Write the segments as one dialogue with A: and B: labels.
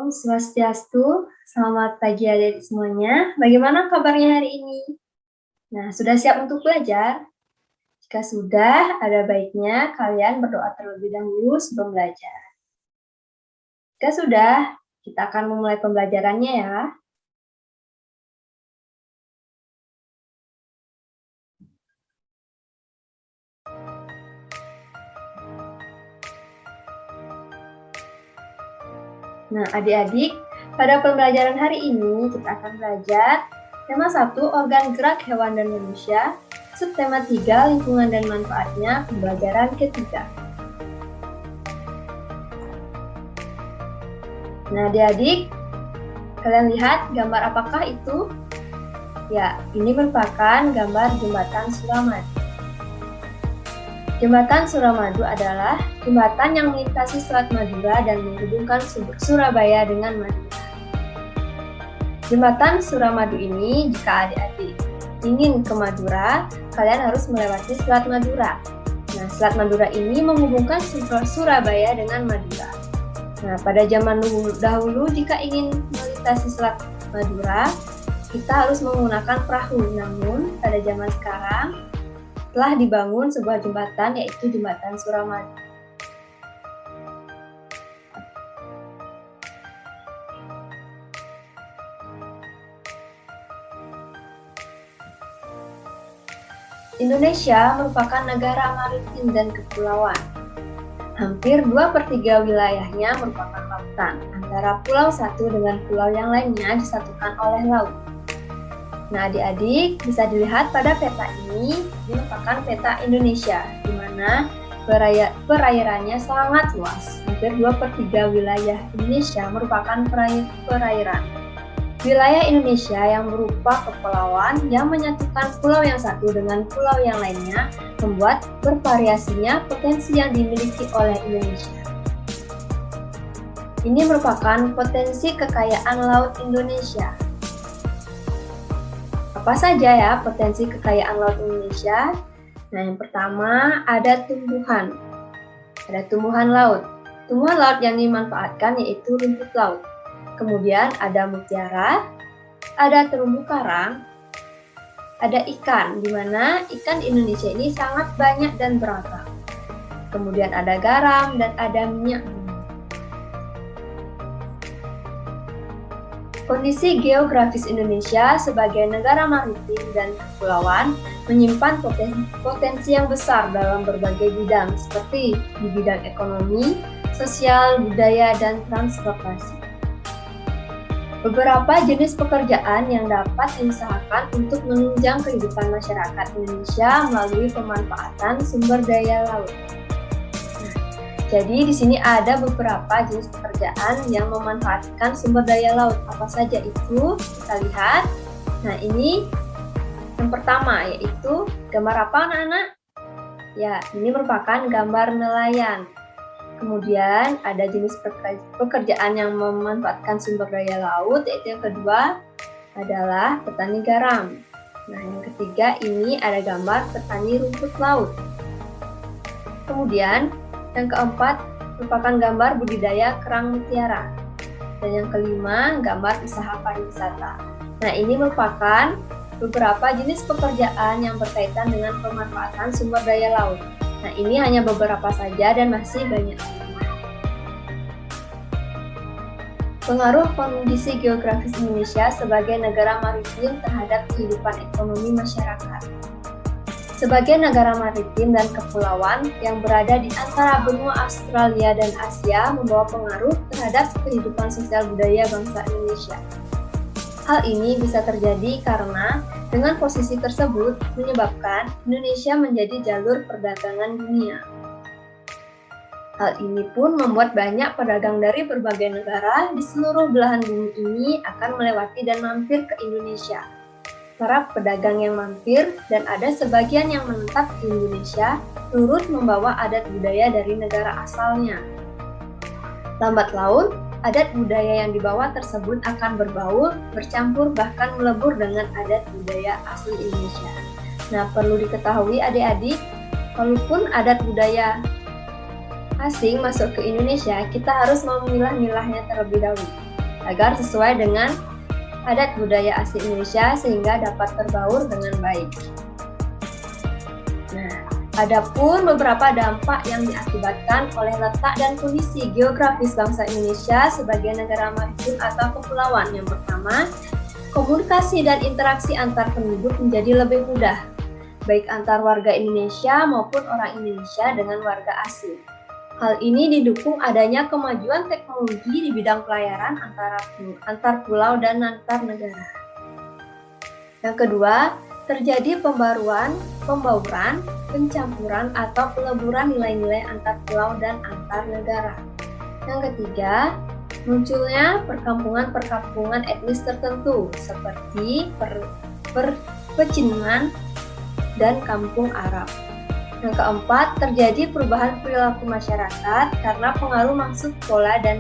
A: Om Swastiastu, selamat pagi adik semuanya. Bagaimana kabarnya hari ini? Nah, sudah siap untuk belajar? Jika sudah, ada baiknya kalian berdoa terlebih dahulu sebelum belajar. Jika sudah, kita akan memulai pembelajarannya ya. Nah, adik-adik, pada pembelajaran hari ini kita akan belajar tema 1, organ gerak hewan dan manusia, subtema 3, lingkungan dan manfaatnya, pembelajaran ketiga. Nah, adik-adik, kalian lihat gambar apakah itu? Ya, ini merupakan gambar jembatan Suramadu. Jembatan Suramadu adalah jembatan yang melintasi Selat Madura dan menghubungkan Surabaya dengan Madura. Jembatan Suramadu ini, jika adik-adik ingin ke Madura, kalian harus melewati Selat Madura. Nah, Selat Madura ini menghubungkan Surabaya dengan Madura. Nah, pada zaman dahulu jika ingin melintasi Selat Madura, kita harus menggunakan perahu. Namun, pada zaman sekarang, telah dibangun sebuah jembatan, yaitu Jembatan Suramadu. Indonesia merupakan negara maritim dan kepulauan. Hampir 2/3 wilayahnya merupakan lautan, antara pulau satu dengan pulau yang lainnya disatukan oleh laut. Nah, adik-adik bisa dilihat pada peta ini merupakan peta Indonesia, di mana perairannya sangat luas. Hampir 2/3 wilayah Indonesia merupakan perairan. Wilayah Indonesia yang berupa kepulauan yang menyatukan pulau yang satu dengan pulau yang lainnya membuat bervariasinya potensi yang dimiliki oleh Indonesia. Ini merupakan potensi kekayaan laut Indonesia. Apa saja ya potensi kekayaan laut Indonesia? Nah, yang pertama ada tumbuhan. Ada tumbuhan laut. Tumbuhan laut yang dimanfaatkan yaitu rumput laut. Kemudian ada mutiara, ada terumbu karang, ada ikan, di mana ikan di Indonesia ini sangat banyak dan beragam. Kemudian ada garam dan ada minyak. Kondisi geografis Indonesia sebagai negara maritim dan kepulauan menyimpan potensi yang besar dalam berbagai bidang seperti di bidang ekonomi, sosial, budaya, dan transportasi. Beberapa jenis pekerjaan yang dapat diusahakan untuk menunjang kehidupan masyarakat Indonesia melalui pemanfaatan sumber daya laut. Jadi di sini ada beberapa jenis pekerjaan yang memanfaatkan sumber daya laut. Apa saja itu? Kita lihat. Nah, ini yang pertama yaitu gambar apa anak-anak? Ya, ini merupakan gambar nelayan. Kemudian ada jenis pekerjaan yang memanfaatkan sumber daya laut, yaitu yang kedua adalah petani garam. Nah, yang ketiga ini ada gambar petani rumput laut. Kemudian yang keempat merupakan gambar budidaya kerang mutiara. Dan yang kelima, gambar usaha pariwisata. Nah, ini merupakan beberapa jenis pekerjaan yang berkaitan dengan pemanfaatan sumber daya laut. Nah, ini hanya beberapa saja dan masih banyak. Pengaruh kondisi geografis Indonesia sebagai negara maritim terhadap kehidupan ekonomi masyarakat. Sebagai negara maritim dan kepulauan yang berada di antara benua Australia dan Asia membawa pengaruh terhadap kehidupan sosial budaya bangsa Indonesia. Hal ini bisa terjadi karena dengan posisi tersebut menyebabkan Indonesia menjadi jalur perdagangan dunia. Hal ini pun membuat banyak pedagang dari berbagai negara di seluruh belahan bumi ini akan melewati dan mampir ke Indonesia. Para pedagang yang mampir dan ada sebagian yang menetap di Indonesia turut membawa adat budaya dari negara asalnya. Lambat laun, adat budaya yang dibawa tersebut akan berbaur, bercampur, bahkan melebur dengan adat budaya asli Indonesia. Nah, perlu diketahui adik-adik, walaupun adat budaya asing masuk ke Indonesia, kita harus memilah-milahnya terlebih dahulu. agar sesuai dengan adat budaya asli Indonesia sehingga dapat terbaur dengan baik. Nah, adapun beberapa dampak yang diakibatkan oleh letak dan kondisi geografis bangsa Indonesia sebagai negara maritim atau kepulauan. Yang pertama, komunikasi dan interaksi antar penduduk menjadi lebih mudah, baik antar warga Indonesia maupun orang Indonesia dengan warga asing. Hal ini didukung adanya kemajuan teknologi di bidang pelayaran antar pulau dan antar negara. Yang kedua, terjadi pembauran, pencampuran atau peleburan nilai-nilai antar pulau dan antar negara. Yang ketiga, munculnya perkampungan etnis tertentu seperti pecinaan dan kampung Arab. Yang keempat, terjadi perubahan perilaku masyarakat karena pengaruh masuk pola dan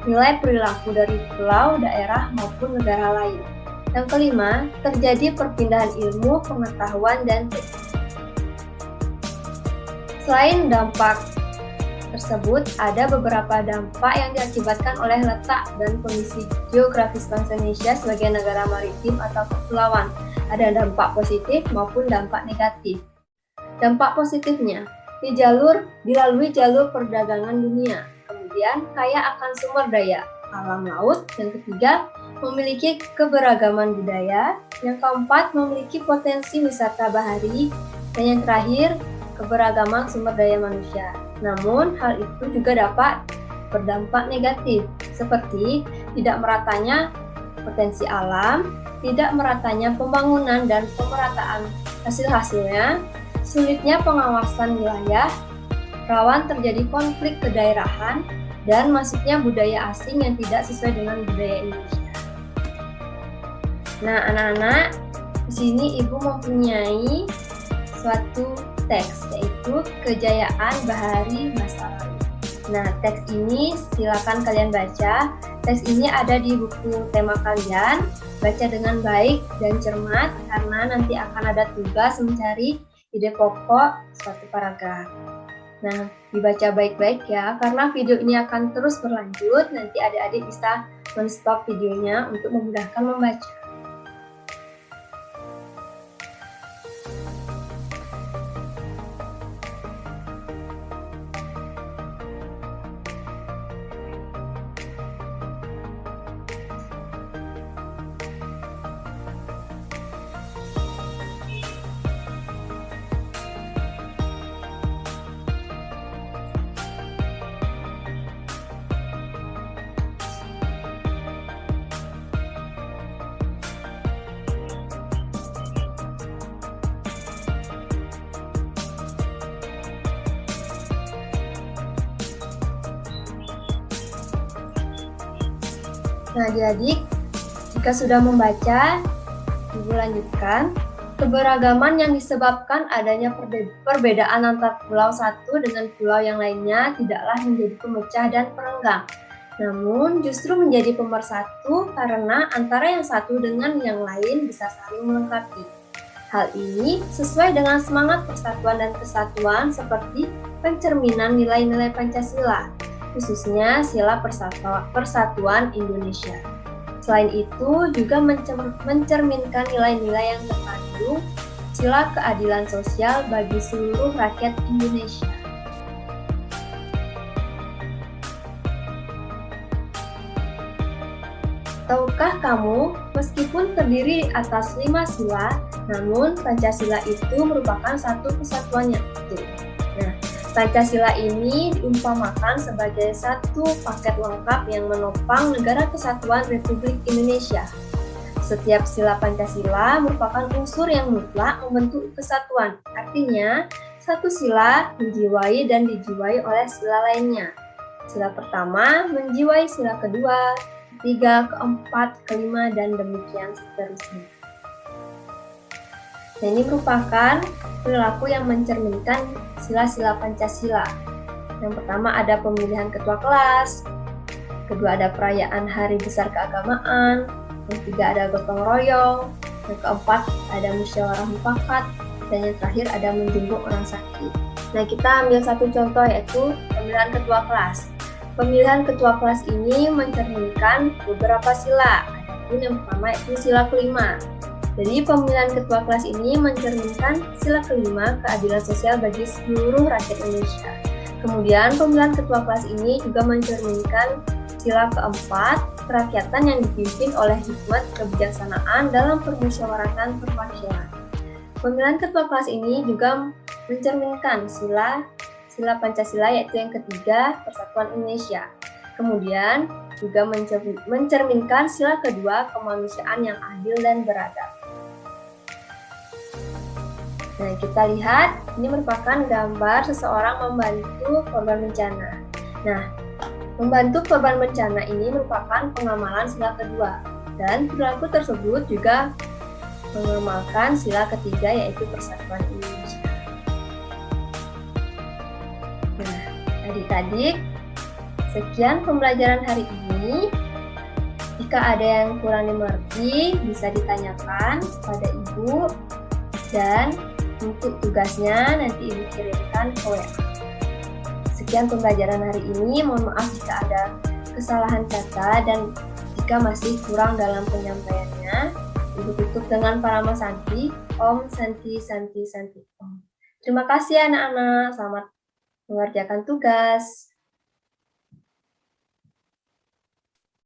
A: nilai perilaku dari pulau, daerah, maupun negara lain. Yang kelima, terjadi perpindahan ilmu, pengetahuan, dan teknik. Selain dampak tersebut, ada beberapa dampak yang diakibatkan oleh letak dan kondisi geografis bangsa Indonesia sebagai negara maritim atau kepulauan. Ada dampak positif maupun dampak negatif. Dampak positifnya, dilalui jalur perdagangan dunia, kemudian kaya akan sumber daya alam laut. Yang ketiga, memiliki keberagaman budaya. Yang keempat, memiliki potensi wisata bahari. Dan yang terakhir, keberagaman sumber daya manusia. Namun, hal itu juga dapat berdampak negatif, seperti tidak meratanya potensi alam, tidak meratanya pembangunan dan pemerataan hasil-hasilnya, sulitnya pengawasan wilayah, rawan terjadi konflik kedaerahan, dan masuknya budaya asing yang tidak sesuai dengan budaya Indonesia. Nah, anak-anak, di sini Ibu mempunyai suatu teks, yaitu Kejayaan Bahari Masa Lalu. Nah, teks ini silakan kalian baca. Teks ini ada di buku tema kalian. Baca dengan baik dan cermat, karena nanti akan ada tugas mencari ide pokok suatu paragraf. Nah, dibaca baik-baik ya, karena video ini akan terus berlanjut. Nanti adik-adik bisa men-stop videonya untuk memudahkan membaca. Nah, adik-adik, jika sudah membaca, Ibu lanjutkan. Keberagaman yang disebabkan adanya perbedaan antar pulau satu dengan pulau yang lainnya tidaklah menjadi pemecah dan perenggang, namun justru menjadi pemersatu karena antara yang satu dengan yang lain bisa saling melengkapi. Hal ini sesuai dengan semangat persatuan dan kesatuan seperti pencerminan nilai-nilai Pancasila, khususnya sila persatuan Indonesia. Selain itu juga mencerminkan nilai-nilai yang terkandung sila keadilan sosial bagi seluruh rakyat Indonesia. Tahukah kamu, meskipun terdiri atas 5 sila, namun Pancasila itu merupakan satu kesatuan yang utuh. Nah, Pancasila ini diumpamakan sebagai satu paket lengkap yang menopang Negara Kesatuan Republik Indonesia. Setiap sila Pancasila merupakan unsur yang mutlak membentuk kesatuan. Artinya, satu sila menjiwai dan dijiwai oleh sila lainnya. Sila pertama menjiwai sila kedua, ketiga, keempat, kelima, dan demikian seterusnya. Nah, ini merupakan perilaku yang mencerminkan sila-sila Pancasila. Yang pertama ada pemilihan ketua kelas, kedua ada perayaan hari besar keagamaan, yang ketiga ada gotong royong, yang keempat ada musyawarah mufakat, dan yang terakhir ada menjenguk orang sakit. Nah, kita ambil satu contoh, yaitu pemilihan ketua kelas. Pemilihan ketua kelas ini mencerminkan beberapa sila. Adapun yang pertama itu sila kelima. Jadi pemilihan ketua kelas ini mencerminkan sila kelima keadilan sosial bagi seluruh rakyat Indonesia. Kemudian pemilihan ketua kelas ini juga mencerminkan sila keempat, kerakyatan yang dipimpin oleh hikmat kebijaksanaan dalam permusyawaratan perwakilan. Pemilihan ketua kelas ini juga mencerminkan sila Pancasila, yaitu yang ketiga, Persatuan Indonesia. Kemudian juga mencerminkan sila kedua, kemanusiaan yang adil dan beradab. Nah, kita lihat, ini merupakan gambar seseorang membantu korban bencana. Nah, membantu korban bencana ini merupakan pengamalan sila kedua, dan perilaku tersebut juga mengamalkan sila ketiga, yaitu Persatuan Indonesia. Nah, adik-adik, sekian pembelajaran hari ini. Jika ada yang kurang dimengerti, bisa ditanyakan pada Ibu, dan untuk tugasnya nanti Ibu kirimkan ke WA. Sekian pembelajaran hari ini, mohon maaf jika ada kesalahan kata dan jika masih kurang dalam penyampaiannya. Ibu tutup dengan Parama Santi, Om Santi Santi Santi Om. Terima kasih anak-anak, selamat mengerjakan tugas.